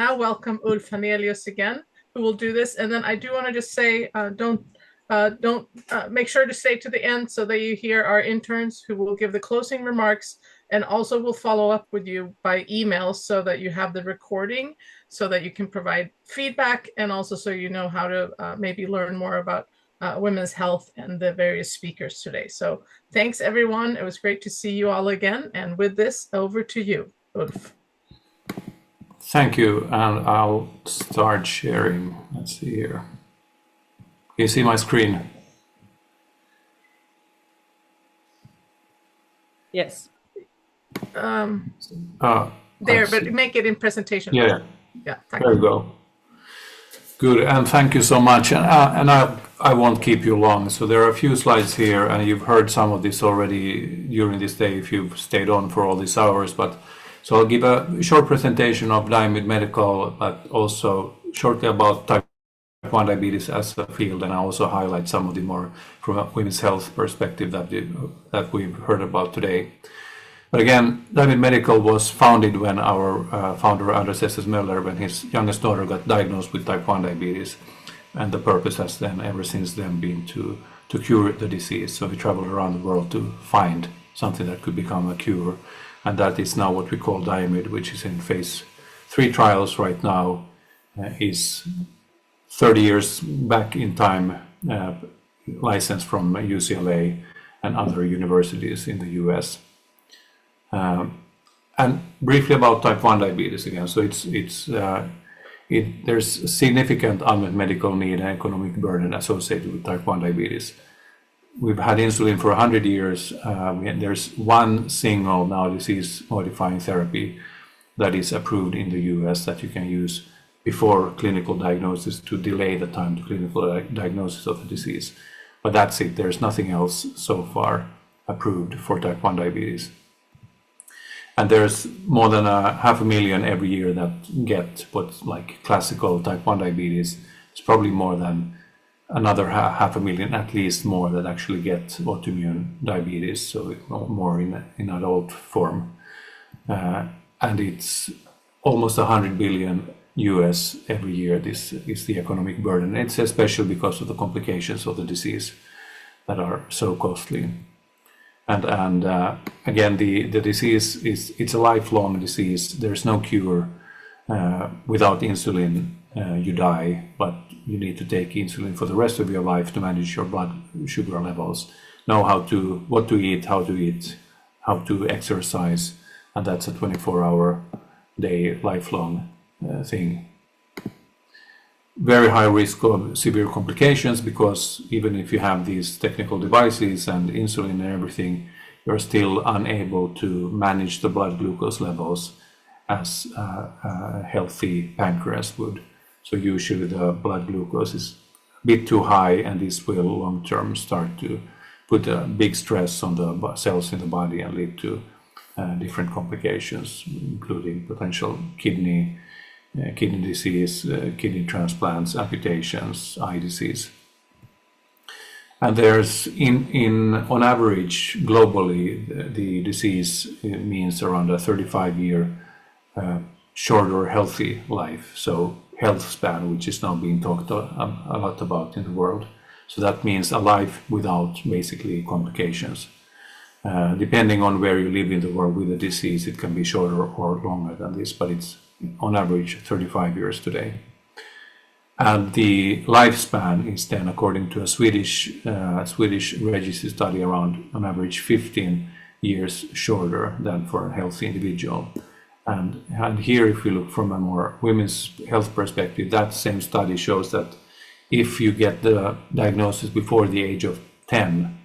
now welcome Ulf Hannelius again, who will do this. And then I do want to just say, don't make sure to stay to the end so that you hear our interns who will give the closing remarks, and also will follow up with you by email so that you have the recording, so that you can provide feedback, and also so you know how to maybe learn more about women's health and the various speakers today. So thanks, everyone. It was great to see you all again. And with this, over to you, Ulf. Thank you, and I'll start sharing. Let's see here. Can you see my screen? Yes. There, but make it in presentation. Yeah. Yeah. There you go. Good, and thank you so much. And I won't keep you long. So there are a few slides here, and you've heard some of this already during this day if you've stayed on for all these hours. But so I'll give a short presentation of Diamyd Medical, but also shortly about type 1 diabetes as a field, and I also highlight some of the more from a women's health perspective that we've heard about today. But again, Diamyd Medical was founded when our founder Anders S. Möller, when his youngest daughter got diagnosed with type 1 diabetes, and the purpose has then ever since then been to cure the disease. So we traveled around the world to find something that could become a cure, and that is now what we call Diamyd, which is in phase 3 trials right now, is 30 years back in time, licensed from UCLA and other universities in the US. And briefly about type 1 diabetes again. So there's significant unmet medical need and economic burden associated with type 1 diabetes. We've had insulin for 100 years. There's one single now disease-modifying therapy that is approved in the US that you can use before clinical diagnosis to delay the time to clinical diagnosis of the disease. But that's it. There's nothing else so far approved for type 1 diabetes. And there's more than 500,000 every year that get what's like classical type 1 diabetes. It's probably more than another 500,000, at least more, that actually get autoimmune diabetes, so more in adult form. And it's almost 100 billion US every year. This is the economic burden. It's especially because of the complications of the disease that are so costly. And again, the disease it's a lifelong disease. There's no cure. Without insulin, you die, but you need to take insulin for the rest of your life to manage your blood sugar levels, know what to eat, how to exercise, and that's a 24-hour day lifelong thing. Very high risk of severe complications, because even if you have these technical devices and insulin and everything, you're still unable to manage the blood glucose levels as a healthy pancreas would. So usually the blood glucose is a bit too high, and this will long-term start to put a big stress on the cells in the body and lead to different complications, including potential kidney disease, kidney transplants, amputations, eye disease. And there's on average globally, the disease means around a 35-year shorter healthy life. So health span, which is now being talked a lot about in the world. So that means a life without basically complications. Depending on where you live in the world with the disease, it can be shorter or longer than this, but it's on average 35 years today. And the lifespan is then, according to a Swedish registry study, around on average 15 years shorter than for a healthy individual. And here, if we look from a more women's health perspective, that same study shows that if you get the diagnosis before the age of 10,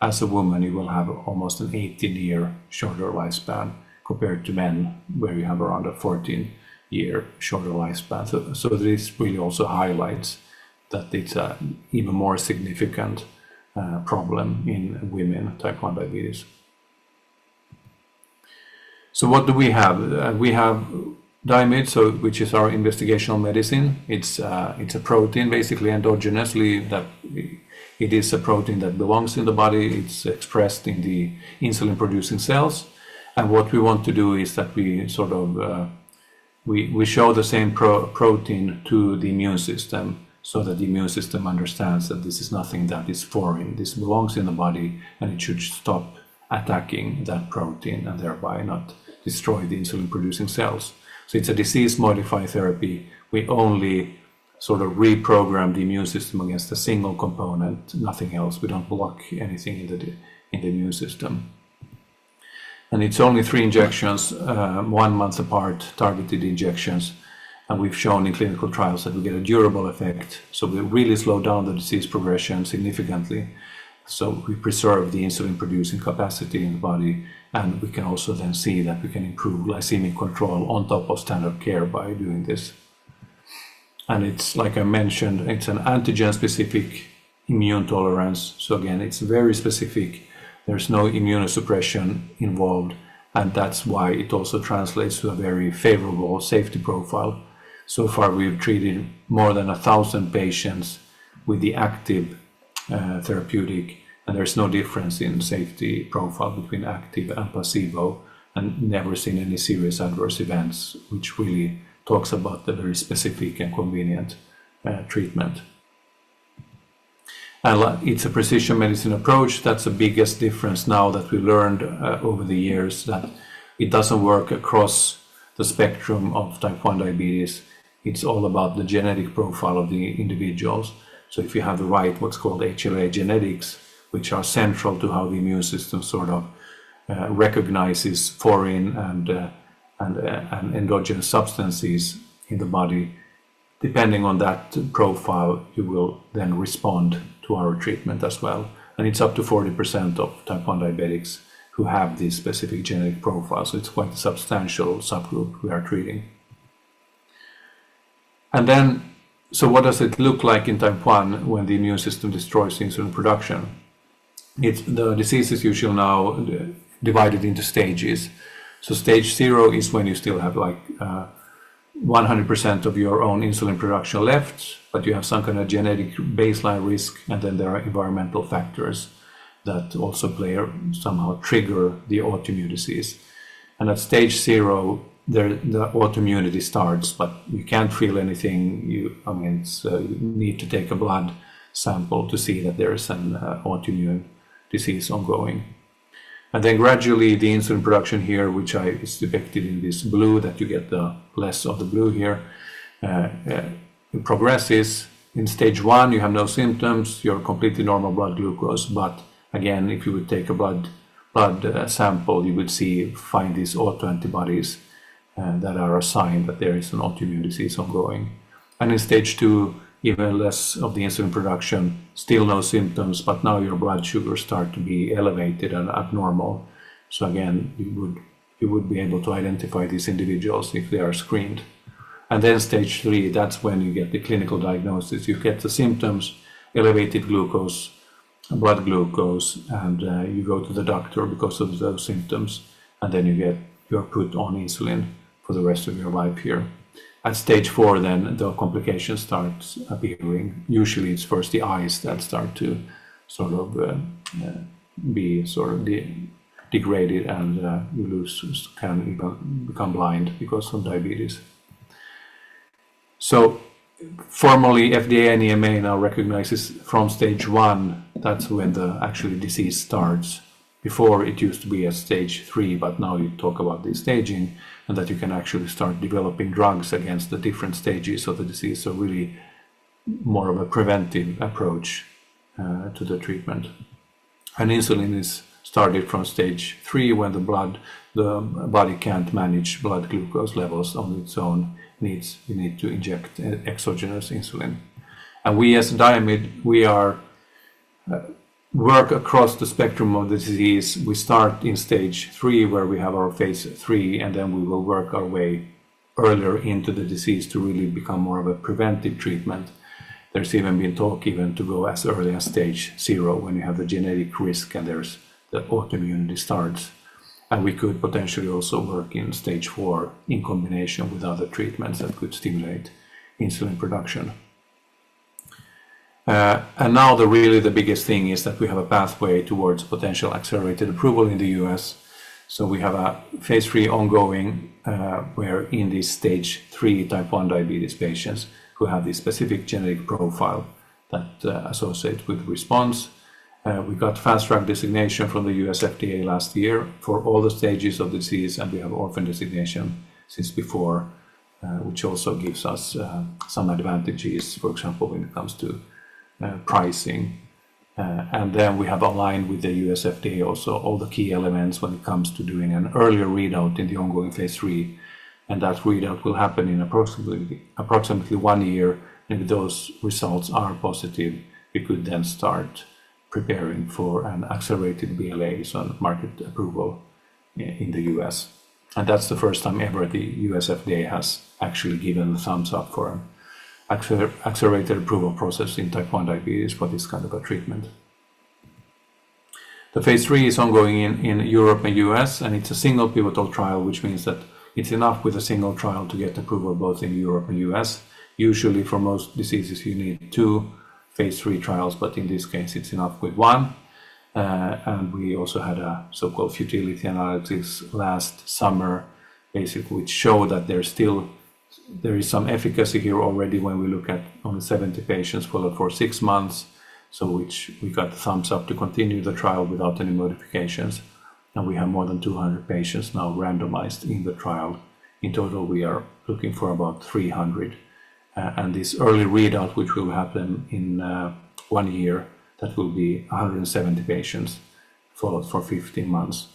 as a woman, you will have almost an 18-year shorter lifespan compared to men, where you have around a 14-year shorter lifespan. So this really also highlights that it's an even more significant problem in women, type 1 diabetes. So what do we have? We have Diamyd, which is our investigational medicine. It's a protein, basically endogenously, that it is a protein that belongs in the body. It's expressed in the insulin-producing cells. And what we want to do is that we we show the same protein to the immune system, so that the immune system understands that this is nothing that is foreign. This belongs in the body, and it should stop attacking that protein and thereby not destroy the insulin-producing cells. So it's a disease-modifying therapy. We only sort of reprogram the immune system against a single component, nothing else. We don't block anything in the immune system. And it's only 3 injections, 1 month apart, targeted injections. And we've shown in clinical trials that we get a durable effect. So we really slow down the disease progression significantly. So we preserve the insulin-producing capacity in the body, and we can also then see that we can improve glycemic control on top of standard care by doing this. And it's, like I mentioned, it's an antigen-specific immune tolerance. So again, it's very specific. There's no immunosuppression involved, and that's why it also translates to a very favorable safety profile. So far, we've treated more than 1,000 patients with the active therapeutic, and there's no difference in safety profile between active and placebo, and never seen any serious adverse events, which really talks about the very specific and convenient treatment. And it's a precision medicine approach. That's the biggest difference now that we learned over the years, that it doesn't work across the spectrum of type 1 diabetes. It's all about the genetic profile of the individuals. So if you have the right, what's called HLA genetics, which are central to how the immune system sort of recognizes foreign and endogenous substances in the body, depending on that profile, you will then respond to our treatment as well. And it's up to 40% of type 1 diabetics who have this specific genetic profile. So it's quite a substantial subgroup we are treating. And then, so what does it look like in type 1 when the immune system destroys insulin production? The disease is usually now divided into stages. So stage 0 is when you still have like 100% of your own insulin production left, but you have some kind of genetic baseline risk, and then there are environmental factors that also somehow trigger the autoimmune disease. And at stage 0, the autoimmunity starts, but you can't feel anything. You need to take a blood sample to see that there is an autoimmune disease ongoing. And then gradually the insulin production here, which is depicted in this blue, that you get the less of the blue here, it progresses. In stage 1, you have no symptoms, you're completely normal blood glucose, but again, if you would take a blood sample, you would find these autoantibodies that are a sign that there is an autoimmune disease ongoing. And in stage 2, even less of the insulin production, still no symptoms, but now your blood sugars start to be elevated and abnormal. So again, you would be able to identify these individuals if they are screened. And then stage 3, that's when you get the clinical diagnosis. You get the symptoms, elevated glucose, blood glucose, and you go to the doctor because of those symptoms, and then you're put on insulin for the rest of your life here. At stage 4, then the complications start appearing. Usually it's first the eyes that start to sort of be sort of degraded, and you can even become blind because of diabetes. So formally, FDA and EMA now recognizes from stage 1, that's when the actually disease starts. Before it used to be at stage 3, but now you talk about the staging, and that you can actually start developing drugs against the different stages of the disease. So really more of a preventive approach to the treatment. And insulin is started from stage 3 when the body can't manage blood glucose levels on its own. You need to inject exogenous insulin. And we as Diamyd, we work across the spectrum of the disease. We start in stage 3 where we have our phase 3, and then we will work our way earlier into the disease to really become more of a preventive treatment. There's even been talk even to go as early as stage 0 when you have the genetic risk and there's the autoimmunity starts. And we could potentially also work in stage 4 in combination with other treatments that could stimulate insulin production. And now the biggest thing is that we have a pathway towards potential accelerated approval in the US. So we have a phase 3 ongoing where in these stage 3 type 1 diabetes patients who have this specific genetic profile that associates with response. We got fast track designation from the US FDA last year for all the stages of the disease, and we have orphan designation since before, which also gives us some advantages, for example, when it comes to pricing. And then we have aligned with the US FDA also all the key elements when it comes to doing an earlier readout in the ongoing phase 3. And that readout will happen in approximately 1 year. And if those results are positive, we could then start preparing for an accelerated BLA, so market approval in the US. And that's the first time ever the US FDA has actually given the thumbs up for an accelerated approval process in type 1 diabetes for this kind of a treatment. The phase 3 is ongoing in Europe and US, and it's a single pivotal trial, which means that it's enough with a single trial to get approval both in Europe and US. Usually for most diseases you need 2 phase 3 trials, but in this case it's enough with 1. And we also had a so-called futility analysis last summer, basically, which showed that there is some efficacy here already when we look at only 70 patients followed for 6 months, so which we got thumbs up to continue the trial without any modifications. And we have more than 200 patients now randomized in the trial. In total, we are looking for about 300. And this early readout, which will happen in 1 year, that will be 170 patients followed for 15 months.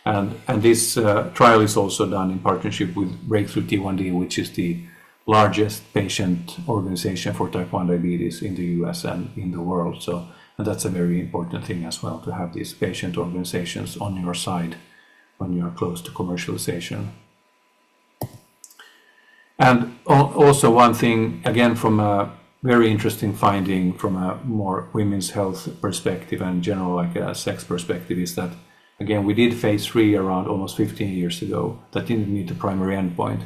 And this trial is also done in partnership with Breakthrough T1D, which is the largest patient organization for type 1 diabetes in the US and in the world. So, and that's a very important thing as well, to have these patient organizations on your side when you're close to commercialization. And also one thing, again, from a very interesting finding from a more women's health perspective and general like a sex perspective, is that, again, we did phase 3 around almost 15 years ago that didn't meet the primary endpoint.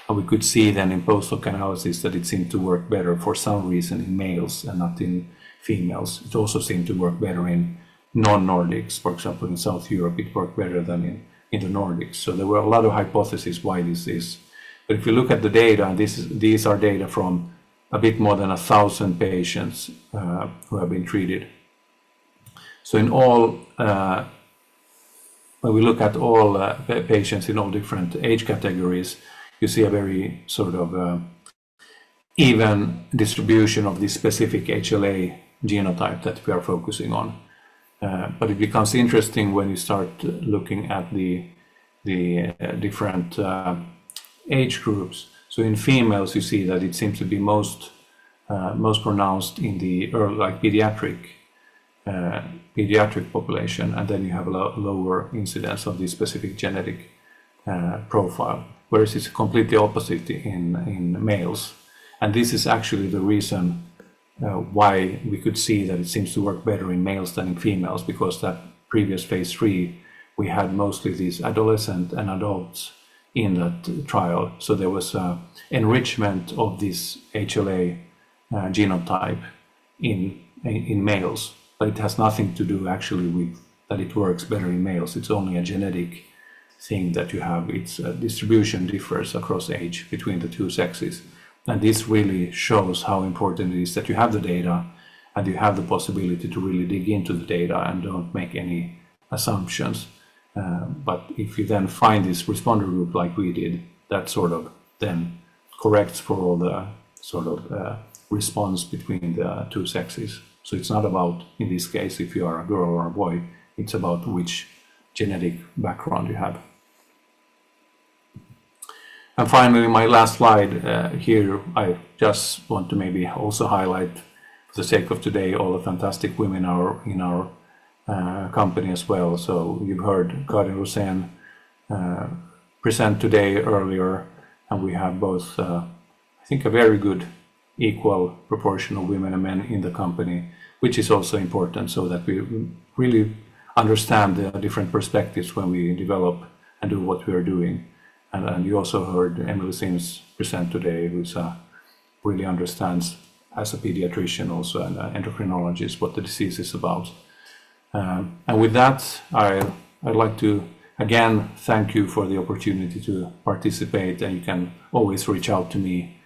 And we could see then in post-hoc analysis that it seemed to work better for some reason in males and not in females. It also seemed to work better in non-Nordics. For example, in South Europe, it worked better than in the Nordics. So there were a lot of hypotheses why this is. But if you look at the data, and these are data from a bit more than 1,000 patients who have been treated. So in all, when we look at all patients in all different age categories, you see a very sort of even distribution of this specific HLA genotype that we are focusing on. But it becomes interesting when you start looking at the different age groups. So in females, you see that it seems to be most pronounced in the early, like pediatric population, and then you have a lower incidence of this specific genetic profile, whereas it's completely opposite in males. And this is actually the reason why we could see that it seems to work better in males than in females, because that previous phase 3, we had mostly these adolescent and adults in that trial. So there was enrichment of this HLA genotype in males, but it has nothing to do actually with that it works better in males. It's only a genetic thing that you have. Its distribution differs across age between the two sexes. And this really shows how important it is that you have the data and you have the possibility to really dig into the data and don't make any assumptions. But if you then find this responder group like we did, that sort of then corrects for all the sort of response between the two sexes. So it's not about, in this case, if you are a girl or a boy, it's about which genetic background you have. And finally, my last slide here, I just want to maybe also highlight, for the sake of today, all the fantastic women are in our company as well. So you've heard Karin Rosén present today earlier, and we have both, I think, a very good equal proportion of women and men in the company, which is also important so that we really understand the different perspectives when we develop and do what we are doing. And you also heard Emily Sims present today, who really understands as a pediatrician also and an endocrinologist what the disease is about. And with that, I'd like to again, thank you for the opportunity to participate, and you can always reach out to me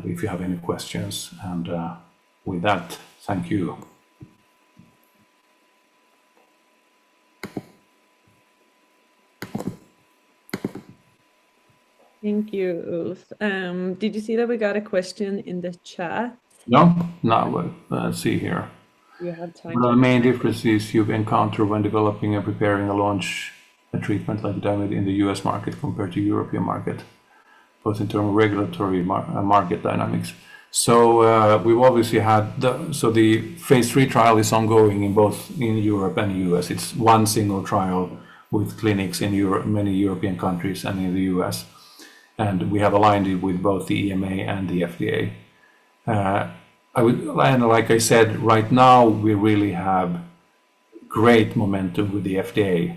if you have any questions. And with that, thank you. Thank you, Ulf. Did you see that we got a question in the chat? No, let's see here. You have time. What are the main differences you've encountered when developing and preparing a treatment like Diamyd in the US market compared to European market, both in terms of regulatory market dynamics? So we've obviously had the phase 3 trial is ongoing in both in Europe and the US. It's one single trial with clinics in Europe, many European countries, and in the US. And we have aligned it with both the EMA and the FDA. And like I said, right now we really have great momentum with the FDA.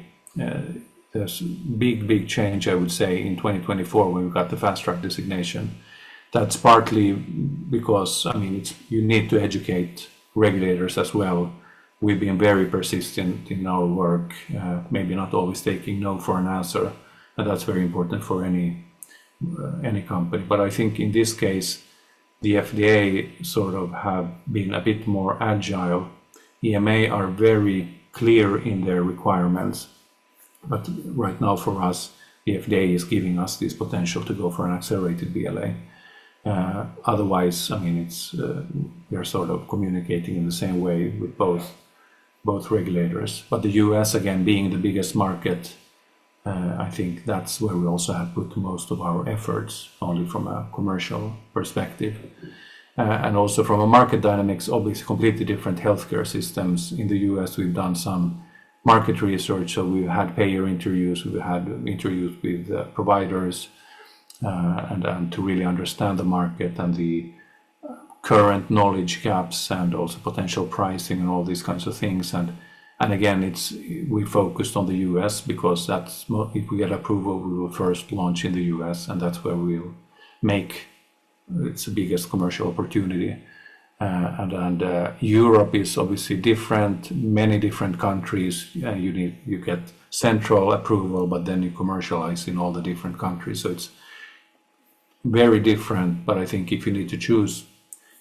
There's big change, I would say, in 2024 when we got the fast track designation. That's partly because, I mean, you need to educate regulators as well. We've been very persistent in our work, maybe not always taking no for an answer, and that's very important for any company. But I think in this case, the FDA sort of have been a bit more agile. EMA are very clear in their requirements, but right now for us, the FDA is giving us this potential to go for an accelerated BLA. Otherwise, I mean, we're sort of communicating in the same way with both regulators. But the US, again, being the biggest market, I think that's where we also have put most of our efforts, only from a commercial perspective. And also from a market dynamics, obviously completely different healthcare systems. In the US, we've done some market research, so we've had payer interviews, we've had interviews with providers, and to really understand the market and the current knowledge gaps and also potential pricing and all these kinds of things. And again, we focused on the US because if we get approval, we will first launch in the US, and that's where we'll make its biggest commercial opportunity. And Europe is obviously different, many different countries. You get central approval, but then you commercialize in all the different countries. So it's very different, but I think if you need to choose,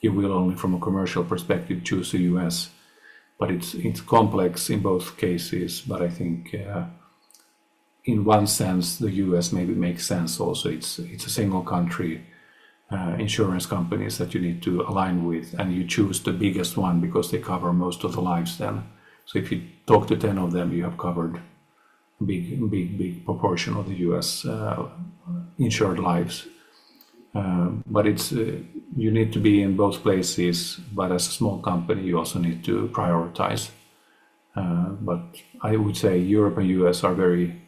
you will only from a commercial perspective choose the US. But it's complex in both cases. But I think in one sense, the US maybe makes sense also. It's a single country insurance companies that you need to align with, and you choose the biggest one because they cover most of the lives then. So if you talk to 10 of them, you have covered a big proportion of the US insured lives. But you need to be in both places, but as a small company, you also need to prioritize. But I would say Europe and US are very,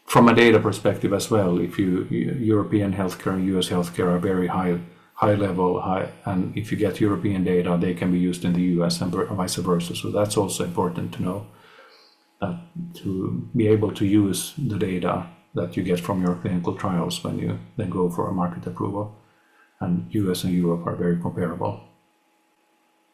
from a data perspective as well, European healthcare and US healthcare are very high level, and if you get European data, they can be used in the US and vice versa. So that's also important to know, that to be able to use the data that you get from your clinical trials when you then go for a market approval. And US and Europe are very comparable.